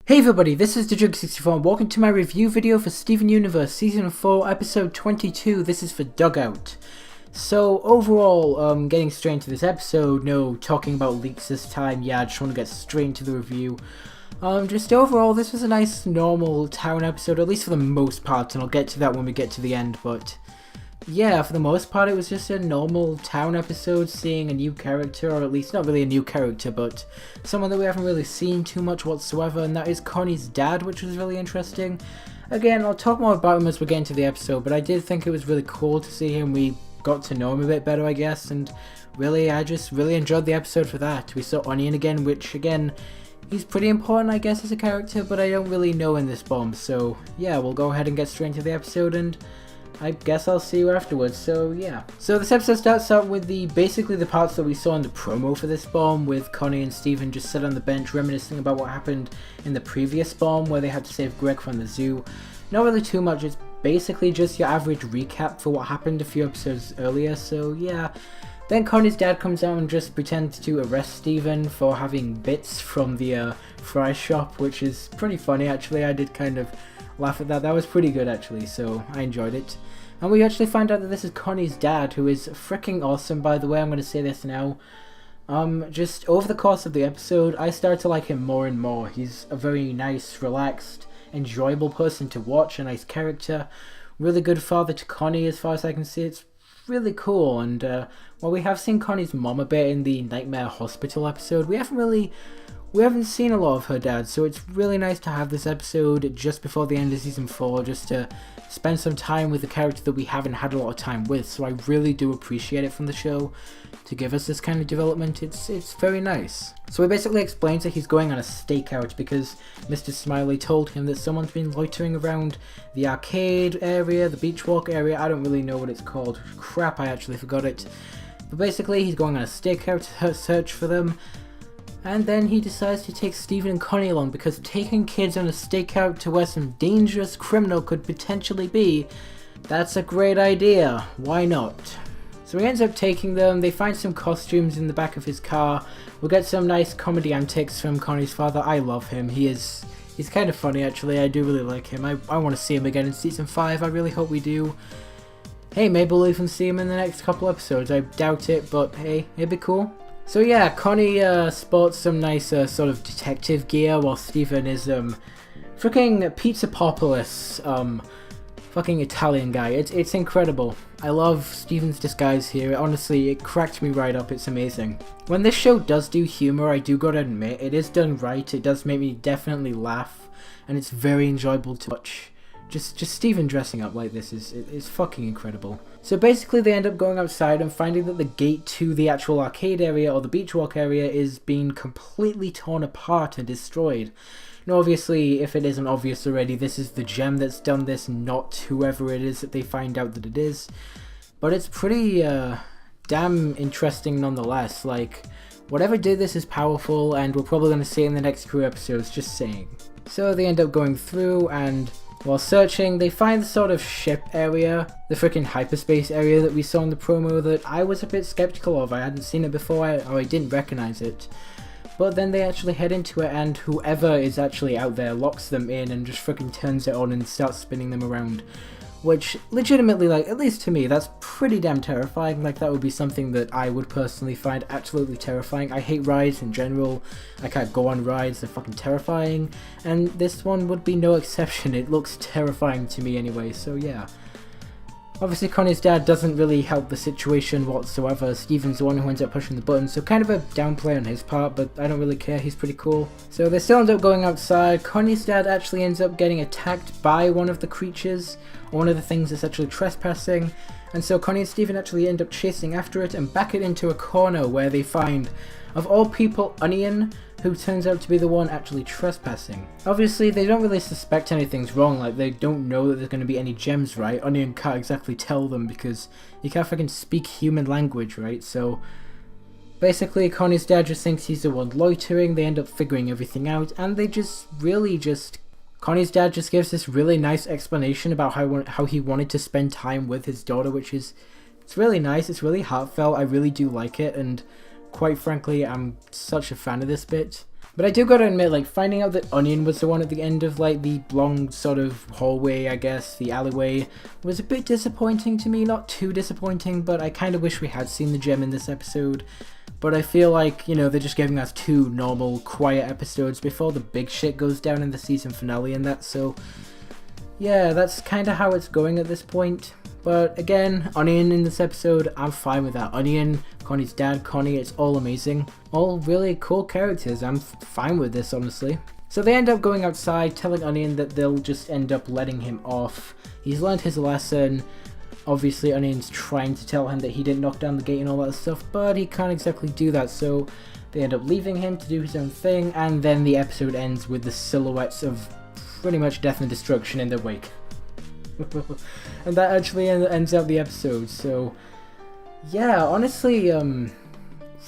Hey everybody, this is TheJug64 and welcome to my review video for Steven Universe Season 4 Episode 22. This is for Dugout. So overall, getting straight into this episode, no talking about leaks this time, yeah, I just want to get straight into the review. Just overall, this was a nice normal town episode, at least for the most part, and I'll get to that when we get to the end, but yeah, for the most part it was just a normal town episode, seeing a new character, or at least not really a new character, but someone that we haven't really seen too much whatsoever, and that is Connie's dad, which was really interesting. Again, I'll talk more about him as we get into the episode, but I did think it was really cool to see him. We got to know him a bit better, I guess, and really, I just really enjoyed the episode for that. We saw Onion again, which again, he's pretty important, I guess, as a character, but I don't really know in this bomb, so yeah, we'll go ahead and get straight into the episode, and I guess I'll see you afterwards, so yeah. So this episode starts out with basically the parts that we saw in the promo for this bomb, with Connie and Steven just sit on the bench reminiscing about what happened in the previous bomb where they had to save Greg from the zoo. Not really too much, it's basically just your average recap for what happened a few episodes earlier, so yeah. Then Connie's dad comes out and just pretends to arrest Steven for having bits from the fry shop, which is pretty funny actually. I did kind of laugh at that. That was pretty good actually, so I enjoyed it. And we actually find out that this is Connie's dad, who is freaking awesome, by the way. I'm going to say this now. Just over the course of the episode, I started to like him more and more. He's a very nice, relaxed, enjoyable person to watch, a nice character. Really good father to Connie as far as I can see. It's really cool. And while we have seen Connie's mom a bit in the Nightmare Hospital episode, we haven't seen a lot of her dad, so it's really nice to have this episode just before the end of Season 4, just to spend some time with a character that we haven't had a lot of time with, so I really do appreciate it from the show to give us this kind of development. It's very nice. So he basically explains that he's going on a stakeout because Mr. Smiley told him that someone's been loitering around the arcade area, the beach walk area, I don't really know what it's called. Crap, I actually forgot it. But basically he's going on a stakeout search for them. And then he decides to take Steven and Connie along because taking kids on a stakeout to where some dangerous criminal could potentially be, that's a great idea. Why not? So he ends up taking them. They find some costumes in the back of his car. We'll get some nice comedy antics from Connie's father. I love him. He's kind of funny actually. I do really like him. I want to see him again in Season 5. I really hope we do. Hey, maybe we'll even see him in the next couple episodes. I doubt it, but hey, it'd be cool. So yeah, Connie sports some nice sort of detective gear while Steven is freaking Pizza Populous, fucking Italian guy. It's incredible. I love Steven's disguise here. Honestly, it cracked me right up. It's amazing. When this show does do humor, I do gotta admit, it is done right. It does make me definitely laugh, and it's very enjoyable to watch. Just Steven dressing up like this is fucking incredible. So basically they end up going outside and finding that the gate to the actual arcade area or the beach walk area is being completely torn apart and destroyed. Now obviously, if it isn't obvious already, this is the gem that's done this, not whoever it is that they find out that it is. But it's pretty damn interesting nonetheless. Like, whatever did this is powerful, and we're probably going to see it in the next few episodes, just saying. So they end up going through, and while searching, they find the sort of ship area, the freaking hyperspace area that we saw in the promo that I was a bit skeptical of. I hadn't seen it before, or I didn't recognize it. But then they actually head into it, and whoever is actually out there locks them in and just freaking turns it on and starts spinning them around. Which, legitimately, like, at least to me, that's pretty damn terrifying. Like, that would be something that I would personally find absolutely terrifying. I hate rides in general. I can't go on rides, they're fucking terrifying. And this one would be no exception. It looks terrifying to me anyway, so yeah. Obviously, Connie's dad doesn't really help the situation whatsoever. Steven's the one who ends up pushing the button, so kind of a downplay on his part, but I don't really care, he's pretty cool. So they still end up going outside. Connie's dad actually ends up getting attacked by one of the creatures, or one of the things that's actually trespassing, and so Connie and Steven actually end up chasing after it and back it into a corner where they find, of all people, Onion, who turns out to be the one actually trespassing. Obviously, they don't really suspect anything's wrong, like they don't know that there's going to be any gems, right? Onion can't exactly tell them because he can't fucking speak human language, right? So basically, Connie's dad just thinks he's the one loitering. They end up figuring everything out, and they Connie's dad just gives this really nice explanation about how he wanted to spend time with his daughter, which is, it's really nice, it's really heartfelt, I really do like it, and quite frankly, I'm such a fan of this bit. But I do gotta admit, like, finding out that Onion was the one at the end of, like, the long sort of hallway, I guess, the alleyway, was a bit disappointing to me. Not too disappointing, but I kind of wish we had seen the gem in this episode. But I feel like, you know, they're just giving us 2 normal, quiet episodes before the big shit goes down in the season finale and that, so... yeah, that's kind of how it's going at this point. But again, Onion in this episode, I'm fine with that. Onion, Connie's dad, Connie, it's all amazing. All really cool characters, I'm fine with this, honestly. So they end up going outside, telling Onion that they'll just end up letting him off. He's learned his lesson. Obviously, Onion's trying to tell him that he didn't knock down the gate and all that stuff, but he can't exactly do that, so they end up leaving him to do his own thing, and then the episode ends with the silhouettes of pretty much death and destruction in their wake. And that actually ends out the episode, so yeah, honestly,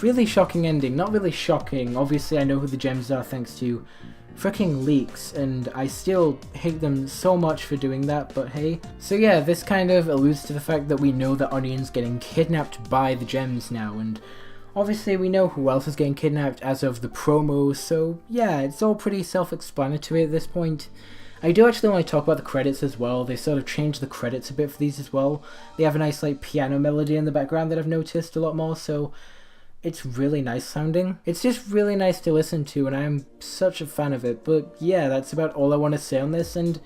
really shocking ending. Not really shocking, obviously I know who the gems are thanks to freaking leaks, and I still hate them so much for doing that, but hey. So yeah, this kind of alludes to the fact that we know that Onion's getting kidnapped by the gems now, and obviously we know who else is getting kidnapped as of the promos, so yeah, it's all pretty self-explanatory at this point. I do actually want to talk about the credits as well. They sort of changed the credits a bit for these as well. They have a nice like piano melody in the background that I've noticed a lot more, so it's really nice sounding. It's just really nice to listen to, and I'm such a fan of it. But yeah, that's about all I want to say on this, and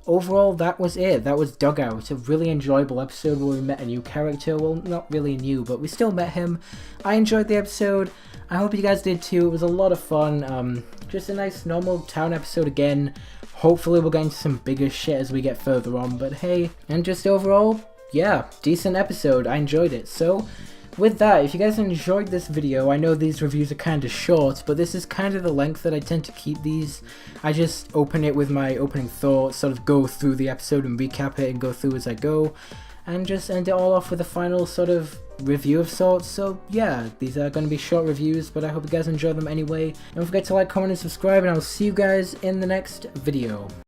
overall that was it. That was Dugout, a really enjoyable episode where we met a new character. Well, not really new, but we still met him. I enjoyed the episode. I hope you guys did too. It was a lot of fun. Just a nice normal town episode again. Hopefully we'll get into some bigger shit as we get further on, but hey. And just overall, yeah, decent episode. I enjoyed it. So with that, if you guys enjoyed this video, I know these reviews are kind of short, but this is kind of the length that I tend to keep these. I just open it with my opening thoughts, sort of go through the episode and recap it and go through as I go, and just end it all off with a final sort of review of sorts. So yeah, these are going to be short reviews, but I hope you guys enjoy them anyway. Don't forget to like, comment, and subscribe, and I will see you guys in the next video.